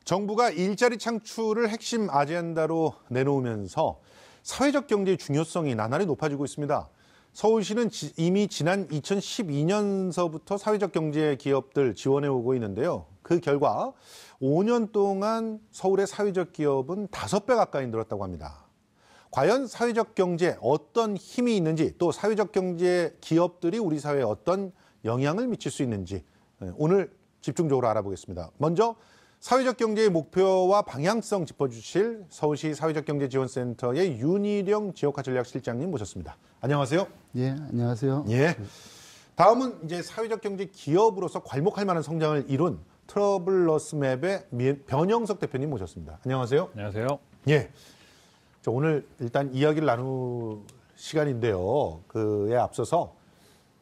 정부가 일자리 창출을 핵심 아젠다로 내놓으면서 사회적 경제의 중요성이 나날이 높아지고 있습니다. 서울시는 이미 지난 2012년서부터 사회적 경제 기업들 지원해 오고 있는데요. 그 결과 5년 동안 서울의 사회적 기업은 5배 가까이 늘었다고 합니다. 과연 사회적 경제에 어떤 힘이 있는지, 또 사회적 경제 기업들이 우리 사회에 어떤 영향을 미칠 수 있는지 오늘 집중적으로 알아보겠습니다. 먼저 사회적 경제의 목표와 방향성 짚어주실 서울시 사회적경제지원센터의 윤희령 지역화전략실장님 모셨습니다. 안녕하세요. 예, 안녕하세요. 예. 다음은 이제 사회적 경제 기업으로서 괄목할 만한 성장을 이룬 트러블러스맵의 변영석 대표님 모셨습니다. 안녕하세요. 안녕하세요. 예. 저 오늘 일단 이야기를 나눌 시간인데요. 그에 앞서서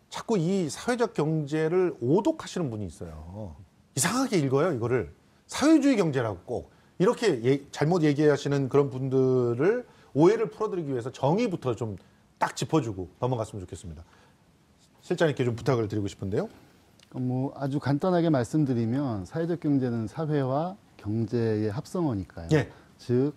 자꾸 이 사회적 경제를 오독하시는 분이 있어요. 이상하게 읽어요, 이거를. 사회주의 경제라고 꼭 이렇게 잘못 얘기하시는 그런 분들을 오해를 풀어드리기 위해서 정의부터 좀 딱 짚어주고 넘어갔으면 좋겠습니다. 실장님께 좀 부탁을 드리고 싶은데요. 뭐 아주 간단하게 말씀드리면 사회적 경제는 사회와 경제의 합성어니까요. 예. 즉,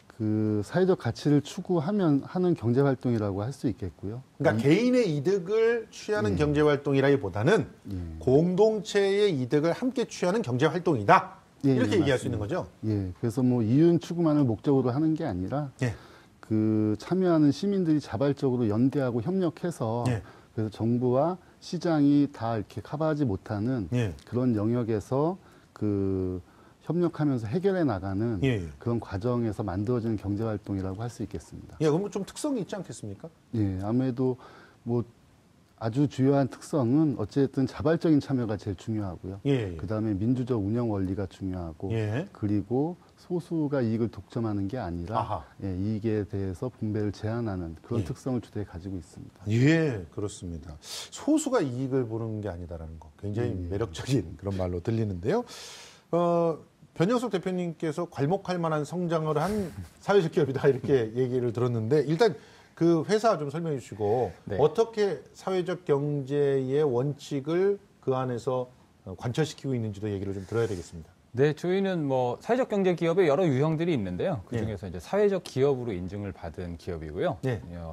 그 사회적 가치를 추구하면 하는 경제 활동이라고 할 수 있겠고요. 그러니까 개인의 이득을 취하는 경제 활동이라기보다는 공동체의 이득을 함께 취하는 경제 활동이다. 이렇게 얘기할 수 있는 거죠. 예. 그래서 뭐 이윤 추구만을 목적으로 하는 게 아니라 그 참여하는 시민들이 자발적으로 연대하고 협력해서 그래서 정부와 시장이 다 이렇게 커버하지 못하는 그런 영역에서 그 협력하면서 해결해 나가는 그런 과정에서 만들어지는 경제활동이라고 할 수 있겠습니다. 예, 그럼 좀 특성이 있지 않겠습니까? 예, 아무래도 뭐 아주 주요한 특성은 어쨌든 자발적인 참여가 제일 중요하고요. 그다음에 민주적 운영 원리가 중요하고 그리고 소수가 이익을 독점하는 게 아니라 이익에 대해서 분배를 제한하는 그런 특성을 주되에 가지고 있습니다. 예, 그렇습니다. 소수가 이익을 보는 게 아니다라는 거 굉장히 매력적인 그런 말로 들리는데요. 변영석 대표님께서 괄목할 만한 성장을 한 사회적 기업이다 이렇게 얘기를 들었는데 일단 그 회사 좀 설명해 주시고 어떻게 사회적 경제의 원칙을 그 안에서 관철시키고 있는지도 얘기를 좀 들어야 되겠습니다. 네, 저희는 뭐 사회적 경제 기업의 여러 유형들이 있는데요. 그 중에서 이제 사회적 기업으로 인증을 받은 기업이고요.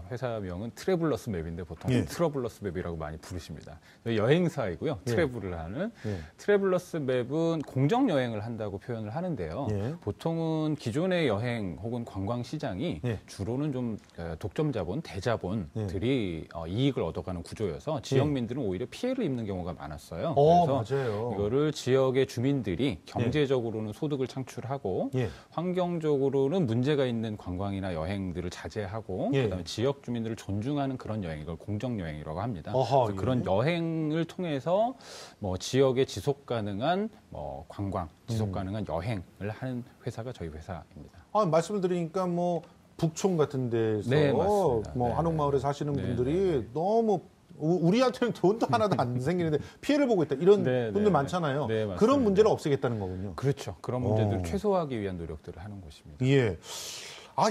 회사명은 트래블러스 맵인데 보통 트러블러스 맵이라고 많이 부르십니다. 여행사이고요. 트래블을 하는 트래블러스 맵은 공정 여행을 한다고 표현을 하는데요. 보통은 기존의 여행 혹은 관광 시장이 주로는 좀 독점 자본, 대자본들이 이익을 얻어가는 구조여서 지역민들은 오히려 피해를 입는 경우가 많았어요. 그래서 맞아요. 이거를 지역의 주민들이 경제적으로는 소득을 창출하고 환경적으로는 문제가 있는 관광이나 여행들을 자제하고 그다음에 지역 주민들을 존중하는 그런 여행, 이걸 공정 여행이라고 합니다. 그래서 그런 여행을 통해서 뭐 지역의 지속 가능한 뭐 관광, 지속 가능한 여행을 하는 회사가 저희 회사입니다. 말씀을 드리니까 뭐 북촌 같은 데서 뭐 한옥마을에 사시는 분들이 너무 우리한테는 돈도 하나도 안 생기는데 피해를 보고 있다. 이런 분들 많잖아요. 그런 문제를 없애겠다는 거군요. 그렇죠. 그런 문제들을 최소화하기 위한 노력들을 하는 곳입니다. 예.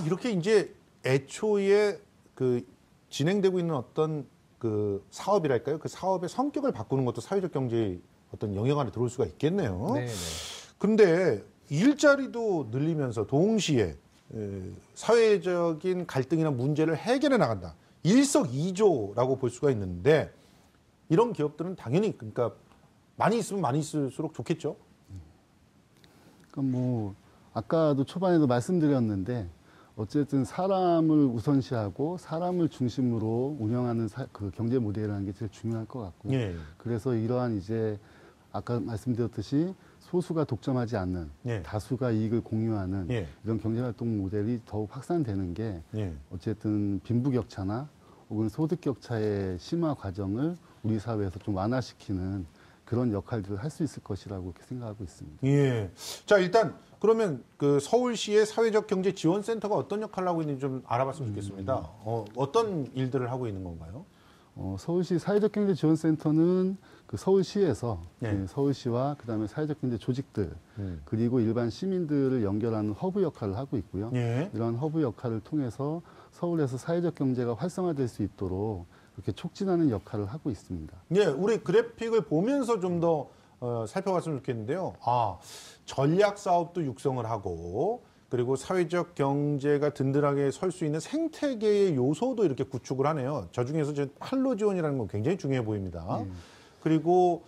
이렇게 이제 애초에 그 진행되고 있는 어떤 그 사업이랄까요? 그 사업의 성격을 바꾸는 것도 사회적 경제의 어떤 영역 안에 들어올 수가 있겠네요. 그런데 일자리도 늘리면서 동시에 사회적인 갈등이나 문제를 해결해 나간다. 일석이조라고 볼 수가 있는데 이런 기업들은 당연히 그러니까 많이 있으면 많이 있을수록 좋겠죠. 그러니까 뭐 아까도 초반에도 말씀드렸는데 어쨌든 사람을 우선시하고 사람을 중심으로 운영하는 그 경제 모델이라는 게 제일 중요할 것 같고요. 그래서 이러한 이제 아까 말씀드렸듯이 소수가 독점하지 않는 다수가 이익을 공유하는 이런 경제활동 모델이 더욱 확산되는 게 어쨌든 빈부격차나 혹은 소득격차의 심화 과정을 우리 사회에서 좀 완화시키는 그런 역할들을 할 수 있을 것이라고 이렇게 생각하고 있습니다. 자, 일단 그러면 그 서울시의 사회적경제지원센터가 어떤 역할을 하고 있는지 좀 알아봤으면 좋겠습니다. 어떤 일들을 하고 있는 건가요? 서울시 사회적경제지원센터는 그 서울시에서 서울시와 그다음에 사회적경제 조직들 그리고 일반 시민들을 연결하는 허브 역할을 하고 있고요. 이런 허브 역할을 통해서 서울에서 사회적 경제가 활성화될 수 있도록 이렇게 촉진하는 역할을 하고 있습니다. 우리 그래픽을 보면서 좀 더 살펴봤으면 좋겠는데요. 전략 사업도 육성을 하고 그리고 사회적 경제가 든든하게 설 수 있는 생태계의 요소도 이렇게 구축을 하네요. 저 중에서 판로 지원이라는 건 굉장히 중요해 보입니다. 그리고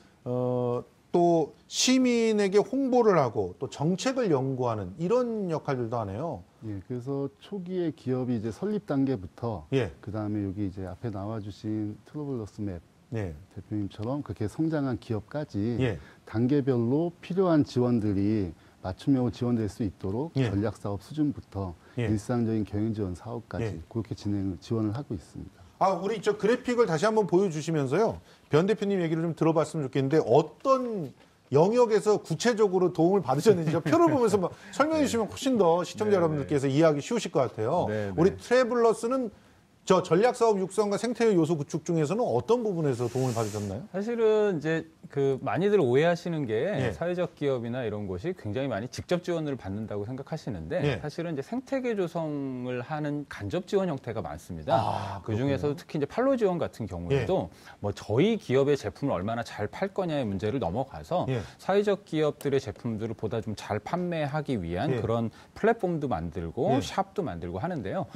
또 시민에게 홍보를 하고 또 정책을 연구하는 이런 역할들도 하네요. 예, 그래서 초기에 기업이 이제 설립 단계부터 그 다음에 여기 이제 앞에 나와주신 트러블러스 맵 대표님처럼 그렇게 성장한 기업까지 단계별로 필요한 지원들이 맞춤형으로 지원될 수 있도록 전략 사업 수준부터 일상적인 경영 지원 사업까지 그렇게 지원을 하고 있습니다. 우리 저 그래픽을 다시 한번 보여주시면서요. 변 대표님 얘기를 좀 들어봤으면 좋겠는데 어떤 영역에서 구체적으로 도움을 받으셨는지 표를 보면서 설명해 주시면 훨씬 더 시청자 여러분들께서 이해하기 쉬우실 것 같아요. 우리 트래블러스는 저 전략 사업 육성과 생태계 요소 구축 중에서는 어떤 부분에서 도움을 받으셨나요? 사실은 이제 많이들 오해하시는 게 사회적 기업이나 이런 곳이 굉장히 많이 직접 지원을 받는다고 생각하시는데 사실은 이제 생태계 조성을 하는 간접 지원 형태가 많습니다. 그 중에서도 특히 이제 판로 지원 같은 경우에도 뭐 저희 기업의 제품을 얼마나 잘 팔 거냐의 문제를 넘어가서 사회적 기업들의 제품들을 보다 좀 잘 판매하기 위한 그런 플랫폼도 만들고 샵도 만들고 하는데요.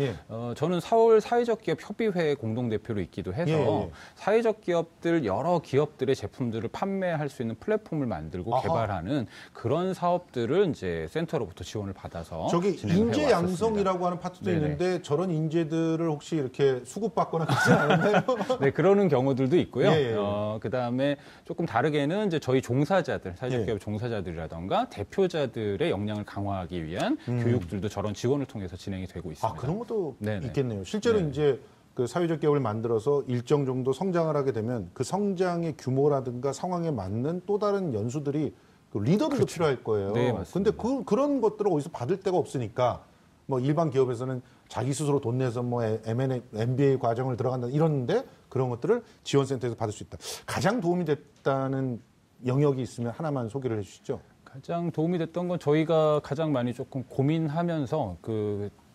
저는 서울 사회적 기업 협의회 공동대표로 있기도 해서 사회적 기업들 여러 기업들의 제품들을 판매할 수 있는 플랫폼을 만들고 개발하는 그런 사업들을 이제 센터로부터 지원을 받아서 저기 인재 양성이라고 하는 파트도 있는데 저런 인재들을 혹시 이렇게 수급받거나 그러지 않나요? 네, 그러는 경우들도 있고요. 그다음에 조금 다르게는 이제 저희 종사자들, 사회적 기업 종사자들이라던가 대표자들의 역량을 강화하기 위한 교육들도 저런 지원을 통해서 진행이 되고 있습니다. 그런 것도 있겠네요. 실제로 이제 그 사회적 기업을 만들어서 일정 정도 성장을 하게 되면 그 성장의 규모라든가 상황에 맞는 또 다른 연수들이 그 리더들도 필요할 거예요. 네, 맞습니다. 근데 그런 것들을 어디서 받을 데가 없으니까 뭐 일반 기업에서는 자기 스스로 돈 내서 뭐 M&A, MBA 과정을 들어간다 이러는데 그런 것들을 지원센터에서 받을 수 있다. 가장 도움이 됐다는 영역이 있으면 하나만 소개를 해 주시죠. 가장 도움이 됐던 건 저희가 가장 많이 조금 고민하면서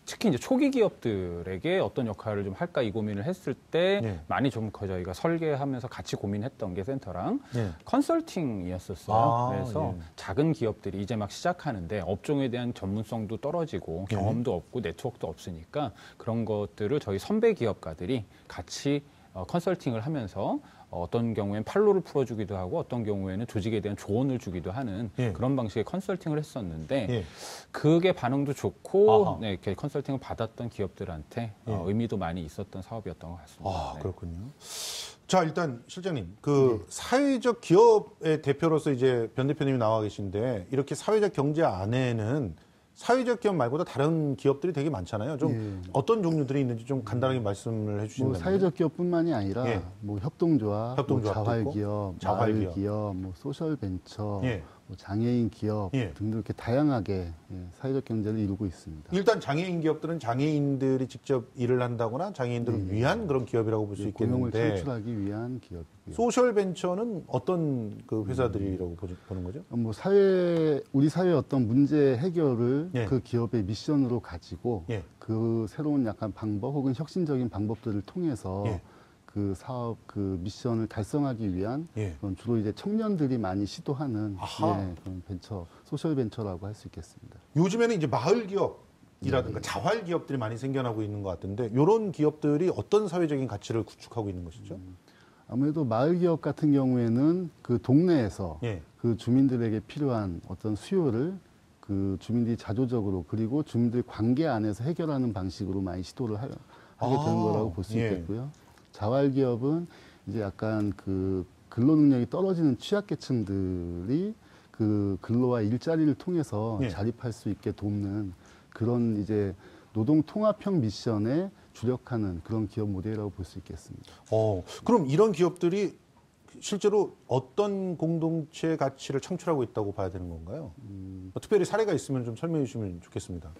특히 이제 초기 기업들에게 어떤 역할을 좀 할까 이 고민을 했을 때 많이 좀 저희가 설계하면서 같이 고민했던 게 센터랑 컨설팅이었었어요. 그래서 작은 기업들이 이제 막 시작하는데 업종에 대한 전문성도 떨어지고 경험도 없고 네트워크도 없으니까 그런 것들을 저희 선배 기업가들이 같이 컨설팅을 하면서 어떤 경우에는 판로를 풀어주기도 하고 어떤 경우에는 조직에 대한 조언을 주기도 하는 그런 방식의 컨설팅을 했었는데 그게 반응도 좋고 이렇게 컨설팅을 받았던 기업들한테 의미도 많이 있었던 사업이었던 것 같습니다. 그렇군요. 자, 일단 실장님, 사회적 기업의 대표로서 이제 변 대표님이 나와 계신데 이렇게 사회적 경제 안에는 사회적 기업 말고도 다른 기업들이 되게 많잖아요. 좀 어떤 종류들이 있는지 좀 간단하게 말씀을 해주시면. 사회적 기업뿐만이 아니라 뭐 협동조합, 자활기업, 마을기업, 뭐 소셜벤처, 뭐 장애인 기업 등등 이렇게 다양하게 사회적 경제를 이루고 있습니다. 일단 장애인 기업들은 장애인들이 직접 일을 한다거나 장애인들을 위한 그런 기업이라고 볼 수 있겠는데 고용을 창출하기 위한 기업이고요. 소셜벤처는 어떤 그 회사들이라고 보는 거죠? 뭐 우리 사회의 어떤 문제 해결을 그 기업의 미션으로 가지고 그 새로운 약간 방법 혹은 혁신적인 방법들을 통해서 그 사업, 그 미션을 달성하기 위한 그런 주로 이제 청년들이 많이 시도하는 그런 벤처, 소셜 벤처라고 할 수 있겠습니다. 요즘에는 이제 마을 기업이라든가 자활 기업들이 많이 생겨나고 있는 것 같은데 이런 기업들이 어떤 사회적인 가치를 구축하고 있는 것이죠? 아무래도 마을 기업 같은 경우에는 그 동네에서 그 주민들에게 필요한 어떤 수요를 그 주민들이 자조적으로 그리고 주민들 관계 안에서 해결하는 방식으로 많이 시도를 하게 되는 거라고 볼 수 있겠고요. 자활기업은 이제 약간 그 근로 능력이 떨어지는 취약계층들이 그 근로와 일자리를 통해서 자립할 수 있게 돕는 그런 이제 노동 통합형 미션에 주력하는 그런 기업 모델이라고 볼 수 있겠습니다. 그럼 이런 기업들이 실제로 어떤 공동체 가치를 창출하고 있다고 봐야 되는 건가요? 특별히 사례가 있으면 좀 설명해 주시면 좋겠습니다.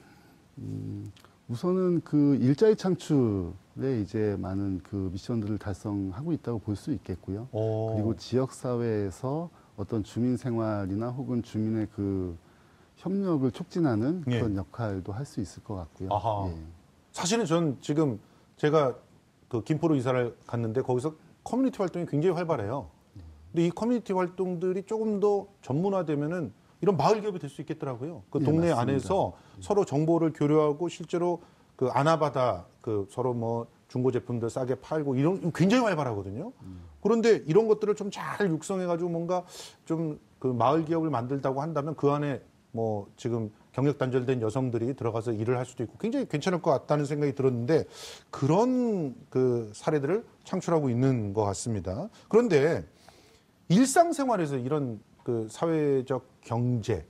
우선은 그 일자리 창출에 이제 많은 그 미션들을 달성하고 있다고 볼 수 있겠고요. 그리고 지역 사회에서 어떤 주민 생활이나 혹은 주민의 그 협력을 촉진하는 그런 역할도 할 수 있을 것 같고요. 사실은 전 지금 제가 그 김포로 이사를 갔는데 거기서 커뮤니티 활동이 굉장히 활발해요. 근데 이 커뮤니티 활동들이 조금 더 전문화되면은 이런 마을 기업이 될 수 있겠더라고요. 그 네, 동네 맞습니다. 안에서 서로 정보를 교류하고 실제로 그 아나바다 그 서로 뭐 중고 제품들 싸게 팔고 이런 굉장히 활발하거든요. 그런데 이런 것들을 좀 잘 육성해가지고 뭔가 좀 그 마을 기업을 만들다고 한다면 그 안에 뭐 지금 경력 단절된 여성들이 들어가서 일을 할 수도 있고 굉장히 괜찮을 것 같다는 생각이 들었는데 그런 그 사례들을 창출하고 있는 것 같습니다. 그런데 일상생활에서 이런 그 사회적 경제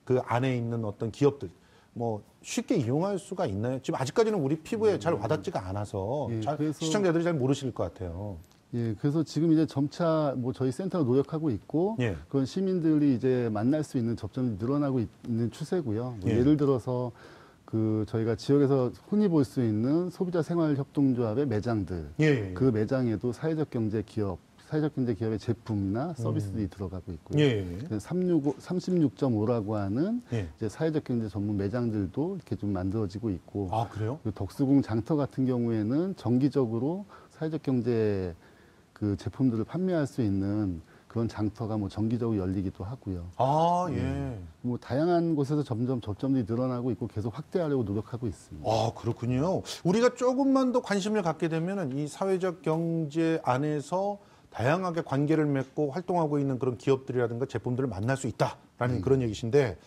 그 안에 있는 어떤 기업들 뭐 쉽게 이용할 수가 있나요? 지금 아직까지는 우리 피부에 잘 와닿지가 않아서 예, 잘 그래서- 시청자들이 잘 모르실 것 같아요. 예, 그래서 지금 이제 점차 뭐 저희 센터가 노력하고 있고 예. 그런 시민들이 이제 만날 수 있는 접점이 늘어나고 있는 추세고요. 뭐 예. 예를 들어서 그 저희가 지역에서 흔히 볼 수 있는 소비자 생활 협동조합의 매장들, 예. 그 매장에도 사회적 경제 기업의 제품이나 서비스들이 들어가고 있고요. 예. 36.5라고 하는 예. 이제 사회적 경제 전문 매장들도 이렇게 좀 만들어지고 있고, 아 그래요? 그 덕수궁 장터 같은 경우에는 정기적으로 사회적 경제 그 제품들을 판매할 수 있는 그런 장터가 뭐 정기적으로 열리기도 하고요. 아 예. 뭐 다양한 곳에서 점점 접점들이 늘어나고 있고 계속 확대하려고 노력하고 있습니다. 아, 그렇군요. 우리가 조금만 더 관심을 갖게 되면은 이 사회적 경제 안에서 다양하게 관계를 맺고 활동하고 있는 그런 기업들이라든가 제품들을 만날 수 있다라는 그런 얘기신데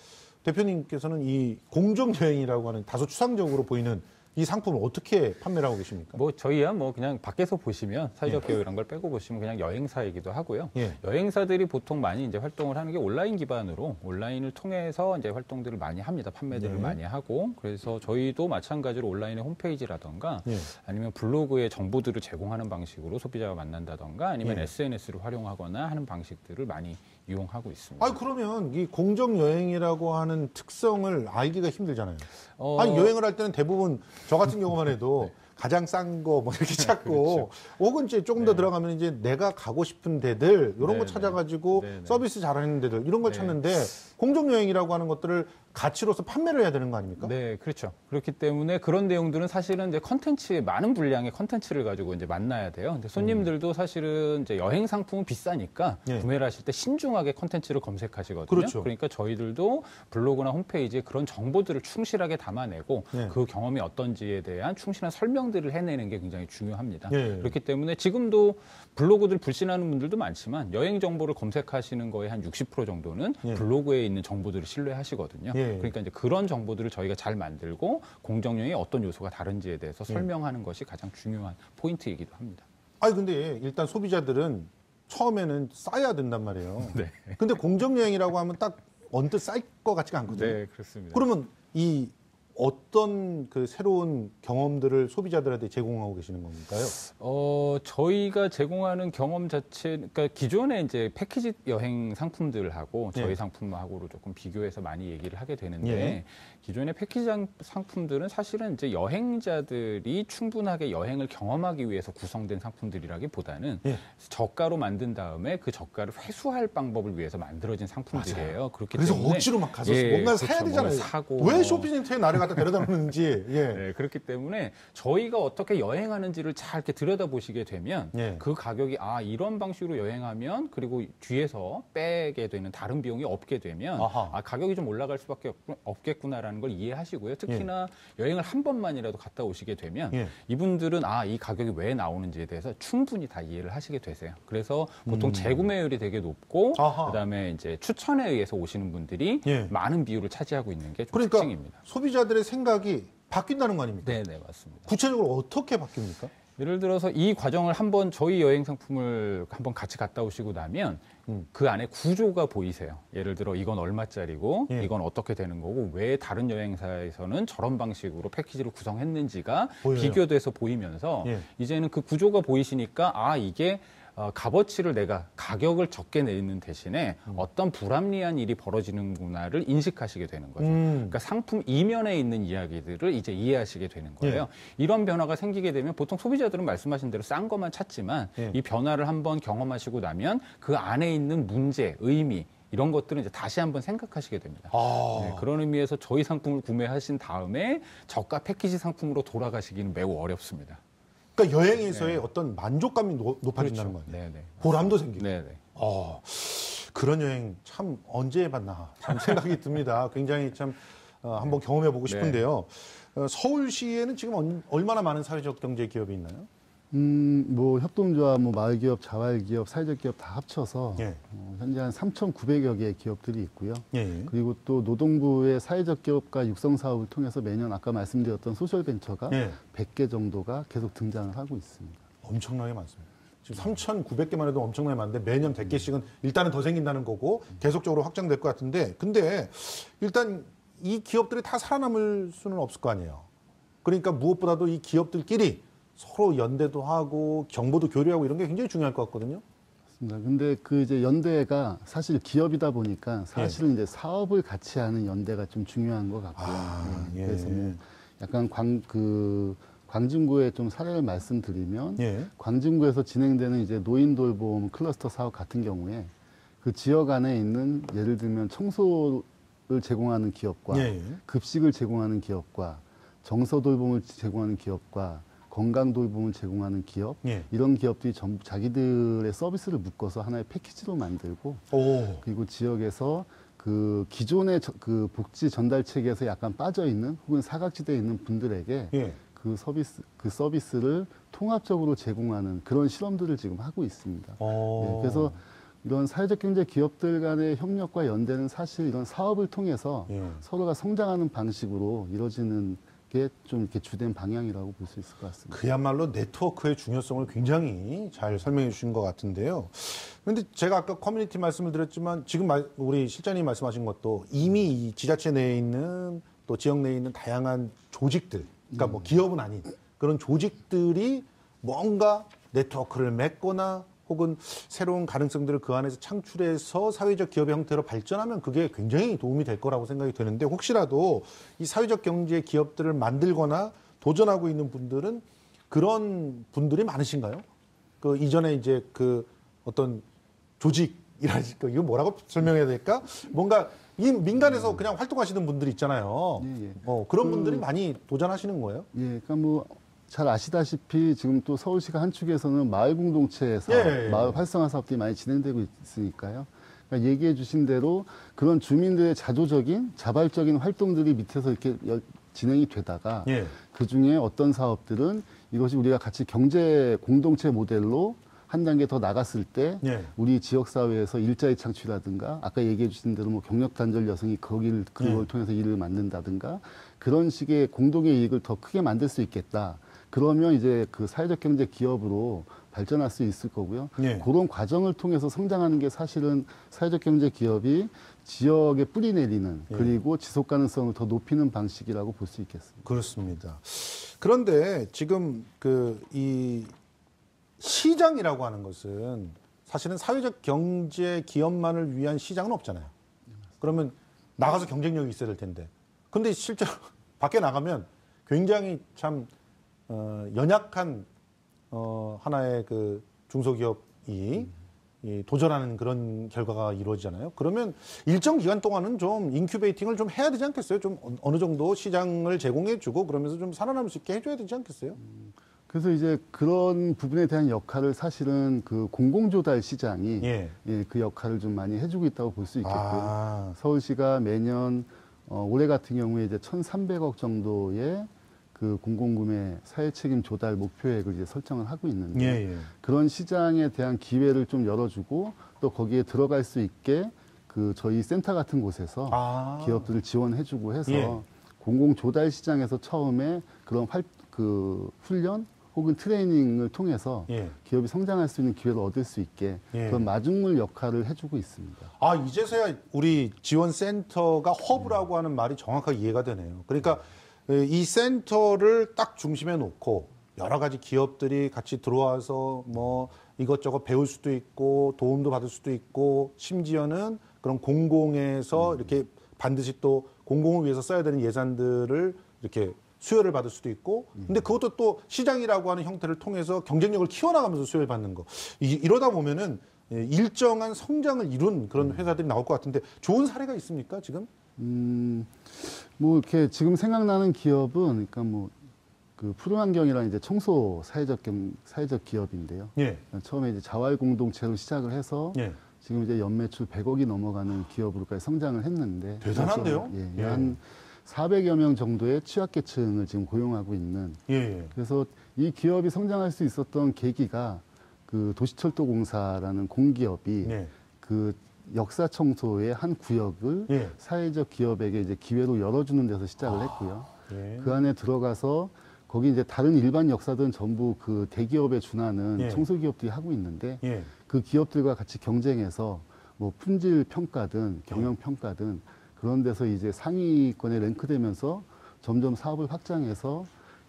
대표님께서는 이 공정여행이라고 하는 다소 추상적으로 보이는 이 상품을 어떻게 판매를 하고 계십니까? 뭐 저희야 뭐 그냥 밖에서 보시면 사회적 기업이란 걸 빼고 보시면 그냥 여행사이기도 하고요. 예. 여행사들이 보통 많이 이제 활동을 하는 게 온라인 기반으로 온라인을 통해서 이제 활동들을 많이 합니다. 판매들을 예. 많이 하고 그래서 저희도 마찬가지로 온라인의 홈페이지라던가 예. 아니면 블로그에 정보들을 제공하는 방식으로 소비자와 만난다던가 아니면 예. SNS를 활용하거나 하는 방식들을 많이 이용하고 있습니다. 아, 그러면 이 공정여행이라고 하는 특성을 알기가 힘들잖아요. 어, 아니, 여행을 할 때는 대부분 저 같은 경우만 해도 가장 싼 거 뭐 이렇게 찾고 혹은 이제 조금 더 들어가면 이제 내가 가고 싶은 데들 이런 거 네, 찾아가지고 네, 네. 서비스 잘하는 데들 이런 걸 네. 찾는데 공정여행이라고 하는 것들을 가치로서 판매를 해야 되는 거 아닙니까? 네, 그렇죠. 그렇기 때문에 그런 내용들은 사실은 이제 컨텐츠, 많은 분량의 컨텐츠를 가지고 이제 만나야 돼요. 근데 손님들도 사실은 이제 여행 상품은 비싸니까 예. 구매를 하실 때 신중하게 컨텐츠를 검색하시거든요. 그렇죠. 그러니까 저희들도 블로그나 홈페이지에 그런 정보들을 충실하게 담아내고 예. 그 경험이 어떤지에 대한 충실한 설명들을 해내는 게 굉장히 중요합니다. 예. 그렇기 때문에 지금도 블로그들 불신하는 분들도 많지만 여행 정보를 검색하시는 거에 한 60% 정도는 예. 블로그에 있는 정보들을 신뢰하시거든요. 예. 그러니까 이제 그런 정보들을 저희가 잘 만들고 공정령의 어떤 요소가 다른지에 대해서 예. 설명하는 것이 가장 중요한 포인트이기도 합니다. 아니 근데 일단 소비자들은 처음에는 싸야 된단 말이에요. 네. 근데 공정여행이라고 하면 딱 언뜻 쌀 것 같지가 않거든요. 네, 그렇습니다. 그러면 이 어떤 그 새로운 경험들을 소비자들한테 제공하고 계시는 건가요? 저희가 제공하는 경험 자체, 그러니까 기존에 이제 패키지 여행 상품들하고 저희 예. 상품하고로 조금 비교해서 많이 얘기를 하게 되는데, 예. 기존의 패키지 상품들은 사실은 이제 여행자들이 충분하게 여행을 경험하기 위해서 구성된 상품들이라기보다는 예. 저가로 만든 다음에 그 저가를 회수할 방법을 위해서 만들어진 상품들이에요. 그렇기 그래서 때문에 억지로 막 가서 예, 뭔가 그렇죠. 사야 되잖아요. 뭔가 사고 왜 쇼핑센터에 나를 갖다 데려다 놓는지. 예. 네, 그렇기 때문에 저희가 어떻게 여행하는지를 잘 이렇게 들여다보시게 되면 예. 그 가격이 이런 방식으로 여행하면 그리고 뒤에서 빼게 되는 다른 비용이 없게 되면 아하. 가격이 좀 올라갈 수밖에 없겠구나라는 걸 이해하시고요. 특히나 여행을 한 번만이라도 갔다 오시게 되면 예. 이분들은 이 가격이 왜 나오는지에 대해서 충분히 다 이해를 하시게 되세요. 그래서 보통 재구매율이 되게 높고 아하. 그다음에 이제 추천에 의해서 오시는 분들이 예. 많은 비율을 차지하고 있는 게 좀 그러니까 특징입니다. 소비자들의 생각이 바뀐다는 거 아닙니까? 네, 네, 맞습니다. 구체적으로 어떻게 바뀝니까? 예를 들어서 이 과정을 한번 저희 여행 상품을 한번 같이 갔다 오시고 나면 그 안에 구조가 보이세요. 예를 들어 이건 얼마짜리고 예. 이건 어떻게 되는 거고 왜 다른 여행사에서는 저런 방식으로 패키지를 구성했는지가 보여요. 비교돼서 보이면서 예. 이제는 그 구조가 보이시니까 이게 값어치를 내가 가격을 적게 내는 대신에 어떤 불합리한 일이 벌어지는구나를 인식하시게 되는 거죠. 그러니까 상품 이면에 있는 이야기들을 이제 이해하시게 되는 거예요. 예. 이런 변화가 생기게 되면 보통 소비자들은 말씀하신 대로 싼 것만 찾지만 예. 이 변화를 한번 경험하시고 나면 그 안에 있는 문제, 의미 이런 것들은 이제 다시 한번 생각하시게 됩니다. 네, 그런 의미에서 저희 상품을 구매하신 다음에 저가 패키지 상품으로 돌아가시기는 매우 어렵습니다. 그러니까 여행에서의 어떤 만족감이 높아진다는 그렇죠. 거예요. 네네. 보람도 생기고. 네네. 그런 여행 참 언제 해봤나 참 생각이 듭니다. 굉장히 참 한번 경험해보고 싶은데요. 서울시에는 지금 얼마나 많은 사회적 경제 기업이 있나요? 뭐 협동조합, 뭐 마을기업, 자활기업, 사회적 기업 다 합쳐서 예. 현재 한 3,900여 개의 기업들이 있고요. 예. 그리고 또 노동부의 사회적 기업과 육성 사업을 통해서 매년 아까 말씀드렸던 소셜벤처가 예. 100개 정도가 계속 등장을 하고 있습니다. 엄청나게 많습니다. 지금 3,900개만 해도 엄청나게 많은데 매년 100개씩은 일단은 더 생긴다는 거고 계속적으로 확장될 것 같은데 근데 일단 이 기업들이 다 살아남을 수는 없을 거 아니에요. 그러니까 무엇보다도 이 기업들끼리 서로 연대도 하고 정보도 교류하고 이런 게 굉장히 중요할 것 같거든요. 맞습니다. 근데 그 이제 연대가 사실 기업이다 보니까 사실은 이제 사업을 같이 하는 연대가 좀 중요한 것 같고요. 예. 그래서 뭐 약간 광진구의 좀 사례를 말씀드리면 광진구에서 진행되는 이제 노인 돌봄 클러스터 사업 같은 경우에 그 지역 안에 있는 예를 들면 청소를 제공하는 기업과 급식을 제공하는 기업과 정서 돌봄을 제공하는 기업과 건강 돌봄을 제공하는 기업 이런 기업들이 전부 자기들의 서비스를 묶어서 하나의 패키지로 만들고 그리고 지역에서 그 기존의 그 복지 전달 체계에서 약간 빠져 있는 혹은 사각지대에 있는 분들에게 그 서비스를 통합적으로 제공하는 그런 실험들을 지금 하고 있습니다. 그래서 이런 사회적 경제 기업들 간의 협력과 연대는 사실 이런 사업을 통해서 서로가 성장하는 방식으로 이루어지는 게 좀 이렇게 주된 방향이라고 볼 수 있을 것 같습니다. 그야말로 네트워크의 중요성을 굉장히 잘 설명해 주신 것 같은데요. 그런데 제가 아까 커뮤니티 말씀을 드렸지만 지금 우리 실장님 말씀하신 것도 이미 이 지자체 내에 있는 또 지역 내에 있는 다양한 조직들, 그러니까 뭐 기업은 아닌 그런 조직들이 뭔가 네트워크를 맺거나 혹은 새로운 가능성들을 그 안에서 창출해서 사회적 기업의 형태로 발전하면 그게 굉장히 도움이 될 거라고 생각이 되는데 혹시라도 이 사회적 경제 기업들을 만들거나 도전하고 있는 분들은 그런 분들이 많으신가요? 그 이전에 이제 그 어떤 조직이랄까 이거 뭐라고 설명해야 될까? 뭔가 이 민간에서 그냥 활동하시는 분들이 있잖아요. 그런 분들이 많이 도전하시는 거예요? 그러니까 뭐 잘 아시다시피 지금 또 서울시가 한 축에서는 마을 공동체 사업, 마을 활성화 사업들이 많이 진행되고 있으니까요. 그러니까 얘기해 주신 대로 그런 주민들의 자조적인 자발적인 활동들이 밑에서 이렇게 진행이 되다가 그 중에 어떤 사업들은 이것이 우리가 같이 경제 공동체 모델로 한 단계 더 나갔을 때 우리 지역사회에서 일자리 창출이라든가 아까 얘기해 주신 대로 뭐 경력단절 여성이 그걸 통해서 일을 만든다든가 그런 식의 공동의 이익을 더 크게 만들 수 있겠다. 그러면 이제 그 사회적 경제 기업으로 발전할 수 있을 거고요. 그런 과정을 통해서 성장하는 게 사실은 사회적 경제 기업이 지역에 뿌리 내리는 그리고 지속 가능성을 더 높이는 방식이라고 볼 수 있겠습니다. 그렇습니다. 그런데 지금 이 시장이라고 하는 것은 사실은 사회적 경제 기업만을 위한 시장은 없잖아요. 그러면 나가서 경쟁력이 있어야 될 텐데. 근데 실제로 밖에 나가면 굉장히 참 연약한 하나의 그 중소기업이 도전하는 그런 결과가 이루어지잖아요. 그러면 일정 기간 동안은 좀 인큐베이팅을 좀 해야 되지 않겠어요? 좀 어느 정도 시장을 제공해주고 그러면서 좀 살아남을 수 있게 해줘야 되지 않겠어요? 그래서 이제 그런 부분에 대한 역할을 사실은 그 공공조달 시장이 그 역할을 좀 많이 해주고 있다고 볼 수 있겠고요. 서울시가 매년 올해 같은 경우에 이제 1,300억 정도의 그 공공구매 사회책임 조달 목표액을 이제 설정을 하고 있는데 그런 시장에 대한 기회를 좀 열어주고 또 거기에 들어갈 수 있게 그 저희 센터 같은 곳에서 기업들을 지원해주고 해서 공공조달 시장에서 처음에 그런 훈련 혹은 트레이닝을 통해서 기업이 성장할 수 있는 기회를 얻을 수 있게 그런 마중물 역할을 해주고 있습니다. 이제서야 우리 지원센터가 허브라고 하는 말이 정확하게 이해가 되네요. 그러니까 이 센터를 딱 중심에 놓고 여러 가지 기업들이 같이 들어와서 뭐 이것저것 배울 수도 있고 도움도 받을 수도 있고 심지어는 그런 공공에서 이렇게 반드시 또 공공을 위해서 써야 되는 예산들을 이렇게 수혜를 받을 수도 있고 근데 그것도 또 시장이라고 하는 형태를 통해서 경쟁력을 키워나가면서 수혜를 받는 거 이러다 보면은 일정한 성장을 이룬 그런 회사들이 나올 것 같은데 좋은 사례가 있습니까 지금? 뭐 이렇게 지금 생각나는 기업은 그러니까 뭐 그 푸른환경이라는 이제 청소 사회적 기업인데요. 예. 처음에 이제 자활 공동체로 시작을 해서 예. 지금 이제 연매출 100억이 넘어가는 기업으로까지 성장을 했는데 대단한데요? 예, 한 400여 명 정도의 취약계층을 지금 고용하고 있는. 예. 그래서 이 기업이 성장할 수 있었던 계기가 그 도시철도공사라는 공기업이 예. 그 역사 청소의 한 구역을 예. 사회적 기업에게 이제 기회로 열어주는 데서 시작을 했고요. 예. 그 안에 들어가서 거기 이제 다른 일반 역사들은 전부 그 대기업에 준하는 예. 청소기업들이 하고 있는데 예. 그 기업들과 같이 경쟁해서 뭐 품질 평가든 경영 평가든 그런 데서 이제 상위권에 랭크되면서 점점 사업을 확장해서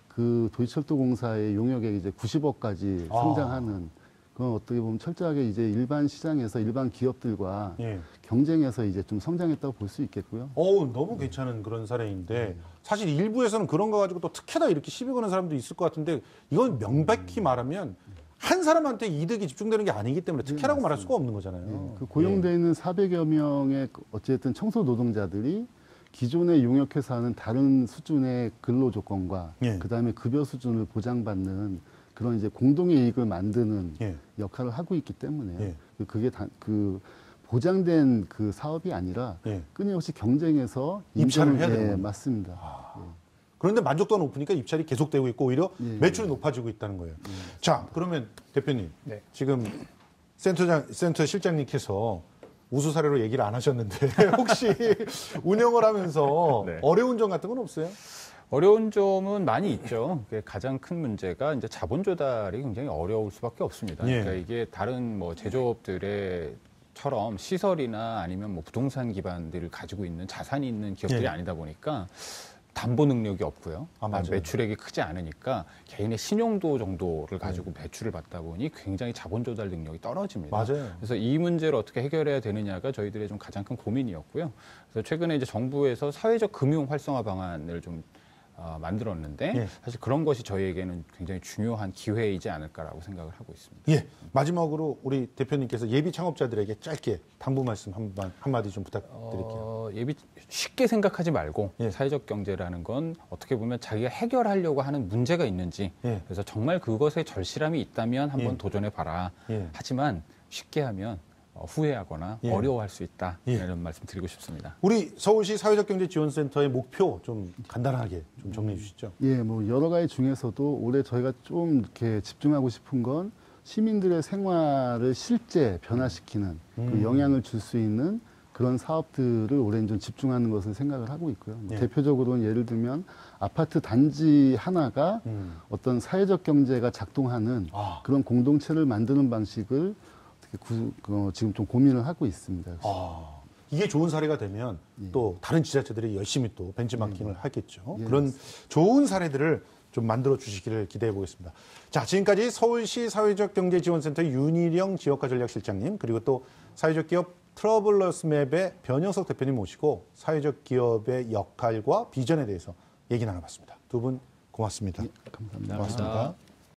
그 도시철도공사의 용역액 이제 90억까지 성장하는 그건 어떻게 보면 철저하게 이제 일반 시장에서 일반 기업들과 예. 경쟁해서 이제 좀 성장했다고 볼 수 있겠고요. 너무 괜찮은 그런 사례인데 사실 일부에서는 그런 거 가지고 또 특혜다 이렇게 시비 거는 사람도 있을 것 같은데 이건 명백히 말하면 한 사람한테 이득이 집중되는 게 아니기 때문에 특혜라고 말할 수가 없는 거잖아요. 그 고용되어 있는 400여 명의 어쨌든 청소 노동자들이 기존의 용역회사는 다른 수준의 근로 조건과 예. 그다음에 급여 수준을 보장받는 그런 이제 공동의 이익을 만드는 예. 역할을 하고 있기 때문에 예. 그게 그 보장된 그 사업이 아니라 예. 끊임없이 경쟁해서 입찰을 해야 되는 예, 거예요. 맞습니다. 그런데 만족도가 높으니까 입찰이 계속되고 있고 오히려 매출이 높아지고 있다는 거예요. 자, 그러면 대표님, 네. 지금 센터 실장님께서 우수 사례로 얘기를 안 하셨는데 혹시 운영을 하면서 네. 어려운 점 같은 건 없어요? 어려운 점은 많이 있죠. 가장 큰 문제가 이제 자본 조달이 굉장히 어려울 수밖에 없습니다. 예. 그러니까 이게 다른 뭐 제조업들처럼 시설이나 아니면 뭐 부동산 기반들을 가지고 있는 자산이 있는 기업들이 예. 아니다 보니까 담보 능력이 없고요. 맞아요. 매출액이 크지 않으니까 개인의 신용도 정도를 가지고 배출을 받다 보니 굉장히 자본 조달 능력이 떨어집니다. 맞아요. 그래서 이 문제를 어떻게 해결해야 되느냐가 저희들의 좀 가장 큰 고민이었고요. 그래서 최근에 이제 정부에서 사회적 금융 활성화 방안을 좀 만들었는데 예. 사실 그런 것이 저희에게는 굉장히 중요한 기회이지 않을까라고 생각을 하고 있습니다. 예. 마지막으로 우리 대표님께서 예비 창업자들에게 짧게 당부 말씀 한마디 좀 부탁드릴게요. 쉽게 생각하지 말고 예. 사회적 경제라는 건 어떻게 보면 자기가 해결하려고 하는 문제가 있는지 예. 그래서 정말 그것에 절실함이 있다면 한번 예. 도전해 봐라. 예. 하지만 쉽게 하면 후회하거나 예. 어려워할 수 있다. 예. 이런 말씀 드리고 싶습니다. 우리 서울시 사회적경제지원센터의 목표 좀 간단하게 좀 정리해 주시죠. 예, 뭐 여러 가지 중에서도 올해 저희가 좀 이렇게 집중하고 싶은 건 시민들의 생활을 실제 변화시키는 그 영향을 줄 수 있는 그런 사업들을 올해는 좀 집중하는 것을 생각을 하고 있고요. 예. 대표적으로는 예를 들면 아파트 단지 하나가 어떤 사회적 경제가 작동하는 그런 공동체를 만드는 방식을 지금 좀 고민을 하고 있습니다. 이게 좋은 사례가 되면 또 다른 지자체들이 열심히 또 벤치마킹을 하겠죠. 예, 그런 좋은 사례들을 좀 만들어 주시기를 기대해 보겠습니다. 자, 지금까지 서울시 사회적경제지원센터 윤희령 지역화전략실장님 그리고 또 사회적 기업 트러블러스 맵의 변영석 대표님 모시고 사회적 기업의 역할과 비전에 대해서 얘기 나눠봤습니다. 두 분 고맙습니다. 감사합니다. 고맙습니다.